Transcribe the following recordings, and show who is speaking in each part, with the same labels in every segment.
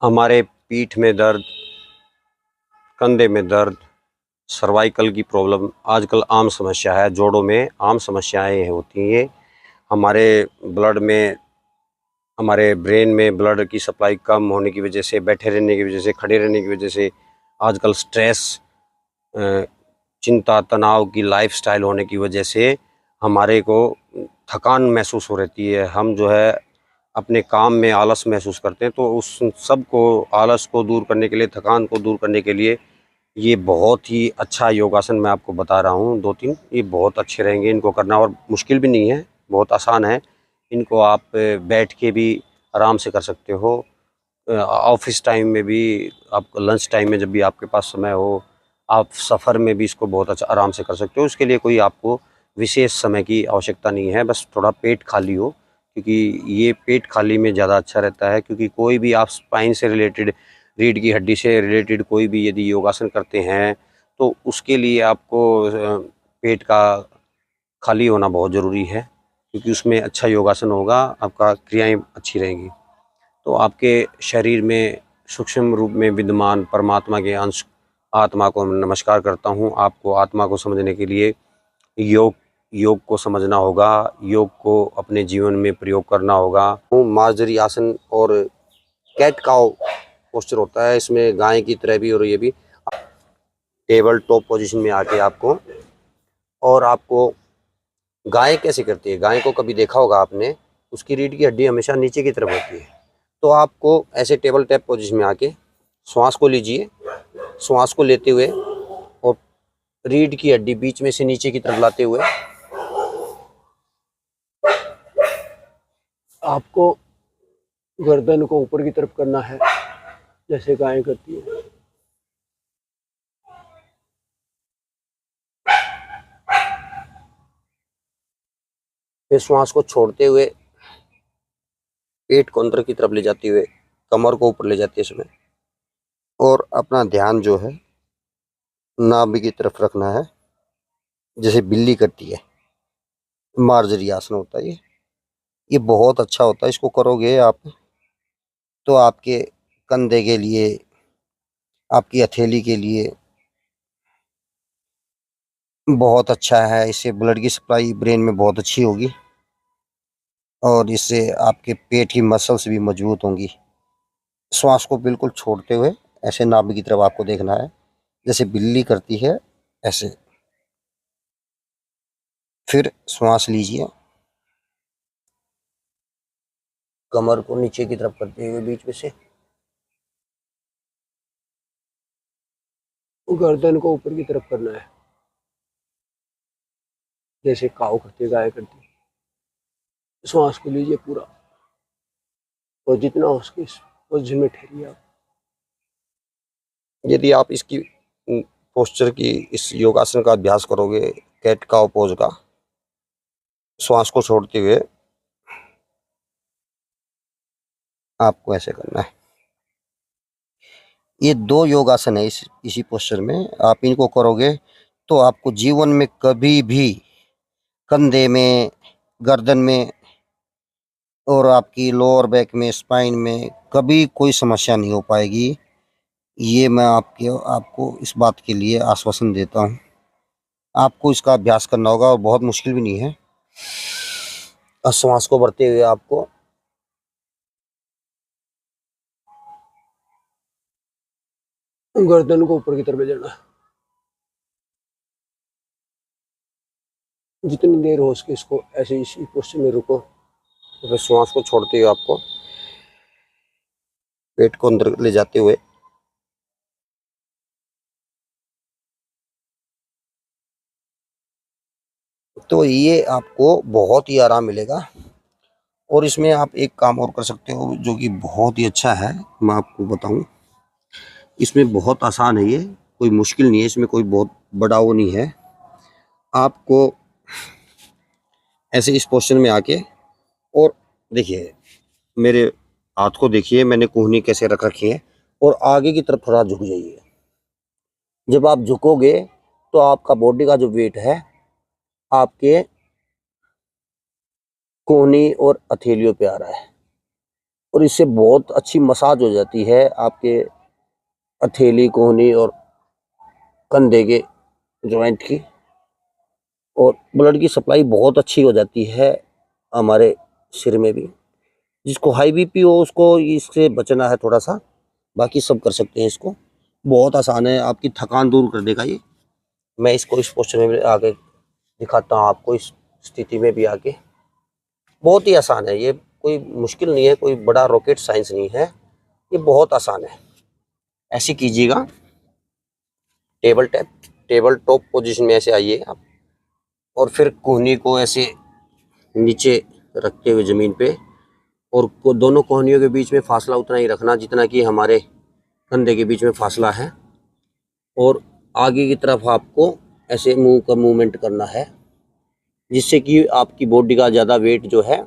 Speaker 1: हमारे पीठ में दर्द, कंधे में दर्द, सर्वाइकल की प्रॉब्लम आजकल आम समस्या है। जोड़ों में आम समस्याएं होती हैं। ये हमारे ब्लड में, हमारे ब्रेन में ब्लड की सप्लाई कम होने की वजह से, बैठे रहने की वजह से, खड़े रहने की वजह से, आजकल स्ट्रेस, चिंता, तनाव की लाइफस्टाइल होने की वजह से हमारे को थकान महसूस हो रहती है। हम जो है अपने काम में आलस महसूस करते हैं। तो उस सब को, आलस को दूर करने के लिए, थकान को दूर करने के लिए ये बहुत ही अच्छा योगासन मैं आपको बता रहा हूँ 2-3। ये बहुत अच्छे रहेंगे इनको करना, और मुश्किल भी नहीं है, बहुत आसान है। इनको आप बैठ के भी आराम से कर सकते हो। ऑफिस टाइम में भी, आपको लंच टाइम में जब भी आपके पास समय हो, आप सफ़र में भी इसको बहुत अच्छा आराम से कर सकते हो। इसके लिए कोई आपको विशेष समय की आवश्यकता नहीं है, बस थोड़ा पेट खाली हो, क्योंकि ये पेट खाली में ज़्यादा अच्छा रहता है। क्योंकि कोई भी आप स्पाइन से रिलेटेड, रीढ़ की हड्डी से रिलेटेड कोई भी यदि योगासन करते हैं तो उसके लिए आपको पेट का खाली होना बहुत ज़रूरी है, क्योंकि उसमें अच्छा योगासन होगा, आपका क्रियाएँ अच्छी रहेंगी। तो आपके शरीर में सूक्ष्म रूप में विद्यमान परमात्मा के अंश आत्मा को नमस्कार करता हूँ। आपको आत्मा को समझने के लिए योग योग को समझना होगा, योग को अपने जीवन में प्रयोग करना होगा। मार्जरी आसन और कैट काउ पोस्चर होता है, इसमें गाय की तरह भी और ये भी टेबल टॉप पोजीशन में आके आपको, और आपको गाय कैसे करती है, गाय को कभी देखा होगा आपने, उसकी रीढ़ की हड्डी हमेशा नीचे की तरफ होती है। तो आपको ऐसे टेबल टॉप पोजीशन में आके श्वास को लीजिए, श्वास को लेते हुए और रीढ़ की हड्डी बीच में से नीचे की तरफ लाते हुए आपको गर्दन को ऊपर की तरफ करना है, जैसे गाय करती है। फिर श्वास को छोड़ते हुए पेट को अंदर की तरफ ले जाते हुए कमर को ऊपर ले जाते हैं इसमें, और अपना ध्यान जो है नाभि की तरफ रखना है, जैसे बिल्ली करती है। मार्जरी आसन होता है ये बहुत अच्छा होता है। इसको करोगे आप तो आपके कंधे के लिए, आपकी हथेली के लिए बहुत अच्छा है। इससे ब्लड की सप्लाई ब्रेन में बहुत अच्छी होगी, और इससे आपके पेट की मसल्स भी मजबूत होंगी। श्वास को बिल्कुल छोड़ते हुए ऐसे नाभि की तरफ आपको देखना है, जैसे बिल्ली करती है ऐसे। फिर श्वास लीजिए, कमर को नीचे की तरफ करते हुए बीच में से, गर्दन को ऊपर की तरफ करना है, जैसे काऊ करती है, गाय करती है। श्वास को लीजिए पूरा, और जितना हो सके इस पोजीशन में ठहरिए आप। यदि आप इसकी पोस्चर की, इस योगासन का अभ्यास करोगे, कैट काऊ पोज का, श्वास को छोड़ते हुए आपको ऐसे करना है। ये 2 योगासन है इसी पोस्चर में। आप इनको करोगे तो आपको जीवन में कभी भी कंधे में, गर्दन में और आपकी लोअर बैक में, स्पाइन में कभी कोई समस्या नहीं हो पाएगी। ये मैं आपको इस बात के लिए आश्वासन देता हूँ। आपको इसका अभ्यास करना होगा, और बहुत मुश्किल भी नहीं है। श्वास को भरते हुए आपको गर्दन को ऊपर की तरफ ले जाना है। जितनी देर हो सके इसको ऐसे इसी पोस्चर में रुको। तो फिर श्वास को छोड़ते हुए आपको पेट को अंदर ले जाते हुए तो ये आपको बहुत ही आराम मिलेगा। और इसमें आप एक काम और कर सकते हो जो कि बहुत ही अच्छा है, मैं आपको बताऊं। इसमें बहुत आसान है, ये कोई मुश्किल नहीं है, इसमें कोई बहुत बड़ा वो नहीं है। आपको ऐसे इस पोस्चर में आके, और देखिए मेरे हाथ को देखिए, मैंने कोहनी कैसे रख रखी है, और आगे की तरफ थोड़ा झुक जाइए। जब आप झुकोगे तो आपका बॉडी का जो वेट है आपके कोहनी और हथेलियों पे आ रहा है,
Speaker 2: और इससे बहुत अच्छी मसाज हो जाती है आपके हथेली, कोहनी और कंधे के जॉइंट की, और ब्लड की सप्लाई बहुत अच्छी हो जाती है हमारे सिर में भी। जिसको हाई बीपी हो उसको इससे बचना है थोड़ा सा, बाकी सब कर सकते हैं इसको। बहुत आसान है, आपकी थकान दूर कर देगा ये। मैं इसको इस पोस्चर में आके दिखाता हूँ आपको, इस स्थिति में भी आके। बहुत ही आसान है ये, कोई मुश्किल नहीं है, कोई बड़ा रॉकेट साइंस नहीं है, ये बहुत आसान है। ऐसे कीजिएगा, टेबल टॉप पोजीशन में ऐसे आइए आप, और फिर कोहनी को ऐसे नीचे रखते हुए ज़मीन पे, और दोनों कोहनियों के बीच में फासला उतना ही रखना जितना कि हमारे कंधे के बीच में फासला है, और आगे की तरफ आपको ऐसे मुंह का मूवमेंट करना है, जिससे कि आपकी बॉडी का ज़्यादा वेट जो है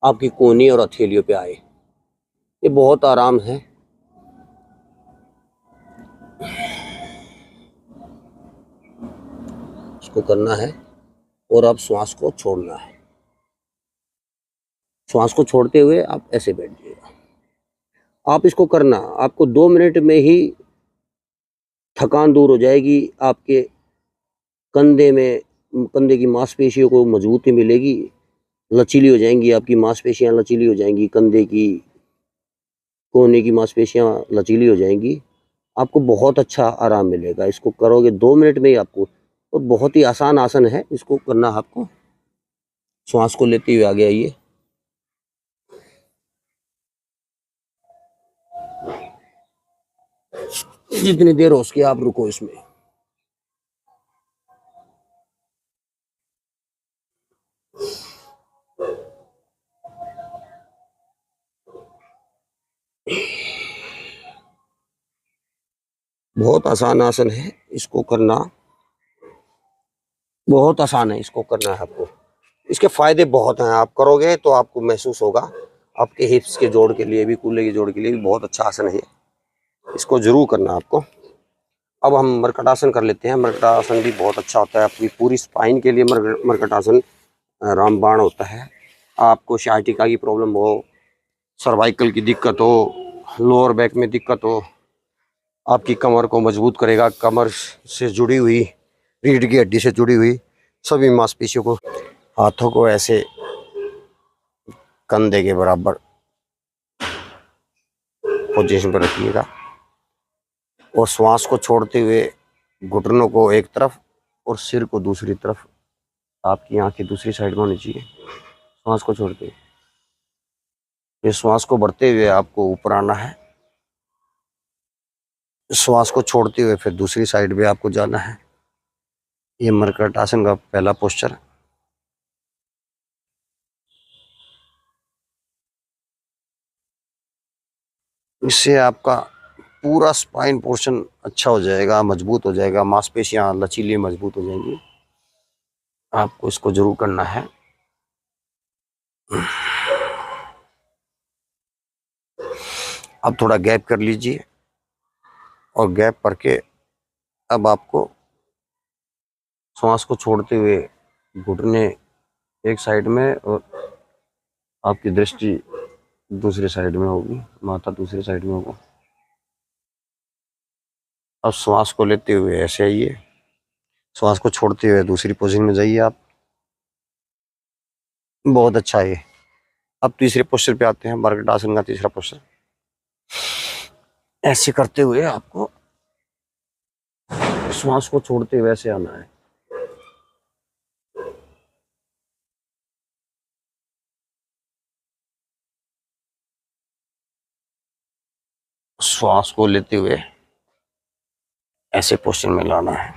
Speaker 2: आपकी कोहनी और हथेलियों पे आए। ये बहुत आराम है। इसको करना है और आप श्वास को छोड़ना है। श्वास को छोड़ते हुए आप ऐसे बैठ जाइएगा। आप इसको करना, आपको 2 मिनट में ही थकान दूर हो जाएगी। आपके कंधे की मांसपेशियों को मजबूती मिलेगी, लचीली हो जाएंगी, आपकी मांसपेशियां लचीली हो जाएंगी, कंधे की, कोहनी की मांसपेशियां लचीली हो जाएंगी। आपको बहुत अच्छा आराम मिलेगा। इसको करोगे 2 मिनट में ही आपको, और बहुत ही आसान आसन है, इसको करना आपको। श्वास को लेते हुए आगे आइए। जितनी देर हो सके आप रुको इसमें। बहुत आसान आसन है, इसको करना बहुत आसान है, इसको करना है आपको। इसके फायदे बहुत हैं, आप करोगे तो आपको महसूस होगा। आपके हिप्स के जोड़ के लिए भी, कूल्हे के जोड़ के लिए भी बहुत अच्छा आसन है, इसको जरूर करना आपको। अब हम मरकट आसन कर लेते हैं। मरकट आसन भी बहुत अच्छा होता है आपकी पूरी स्पाइन के लिए। मरकट आसन रामबाण होता है। आपको शाइटिका की प्रॉब्लम हो, सर्वाइकल की दिक्कत हो, लोअर बैक में दिक्कत हो, आपकी कमर को मजबूत करेगा। कमर से जुड़ी हुई, रीढ़ की हड्डी से जुड़ी हुई सभी मांसपेशियों को, हाथों को ऐसे कंधे के बराबर पोजीशन पर रखिएगा, और श्वास को छोड़ते हुए घुटनों को एक तरफ और सिर को दूसरी तरफ, आपकी आंखें दूसरी साइड में होनी चाहिए। श्वास को छोड़ते हुए, ये श्वास को बढ़ते हुए आपको ऊपर आना है। श्वास को छोड़ते हुए फिर दूसरी साइड पे आपको जाना है। ये मरकट आसन का पहला पोस्चर है। इससे आपका पूरा स्पाइन पोर्शन अच्छा हो जाएगा, मजबूत हो जाएगा, मांसपेशियां लचीली मजबूत हो जाएंगी। आपको इसको जरूर करना है। अब थोड़ा गैप कर लीजिए, और गैप करके अब आपको श्वास को छोड़ते हुए घुटने एक साइड में और आपकी दृष्टि दूसरी साइड में होगी, माथा दूसरी साइड में होगा। अब श्वास को लेते हुए ऐसे आइए, श्वास को छोड़ते हुए दूसरी पोजीशन में जाइए आप। बहुत अच्छा है। अब तीसरे पोस्चर पे आते हैं, मरकट आसन का तीसरा पोस्चर। ऐसे करते हुए आपको श्वास को छोड़ते हुए ऐसे आना है। श्वास को लेते हुए ऐसे पोस्चर में लाना है,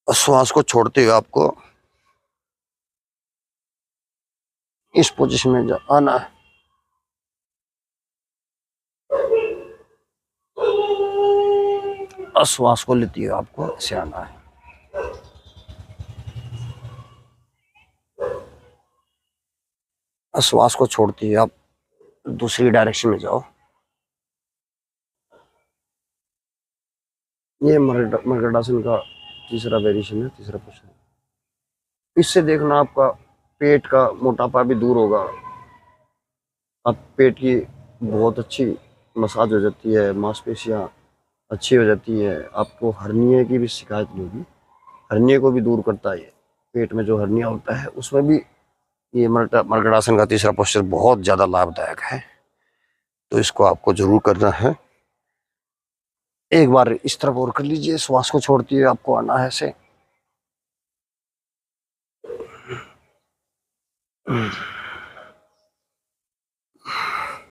Speaker 2: और श्वास को छोड़ते हुए आपको इस पोजीशन में आना है। और श्वास को लेते हुए आपको ऐसे आना है। और श्वास को छोड़ते हुए आप दूसरी डायरेक्शन में जाओ। ये मरकट आसन का तीसरा वेरिएशन है, तीसरा पोस्चर। इससे देखना आपका पेट का मोटापा भी दूर होगा,
Speaker 3: आप पेट की बहुत अच्छी मसाज हो जाती है, मांसपेशियाँ अच्छी हो जाती है, आपको हर्निया की भी शिकायत नहीं होगी। हर्निया को भी दूर करता है ये, पेट में जो हर्निया होता है उसमें भी ये मर्कटासन का तीसरा पोस्चर बहुत ज़्यादा लाभदायक है। तो इसको आपको जरूर करना है। एक बार इस तरफ और कर लीजिए, श्वास को छोड़ती है आपको आना है ऐसे।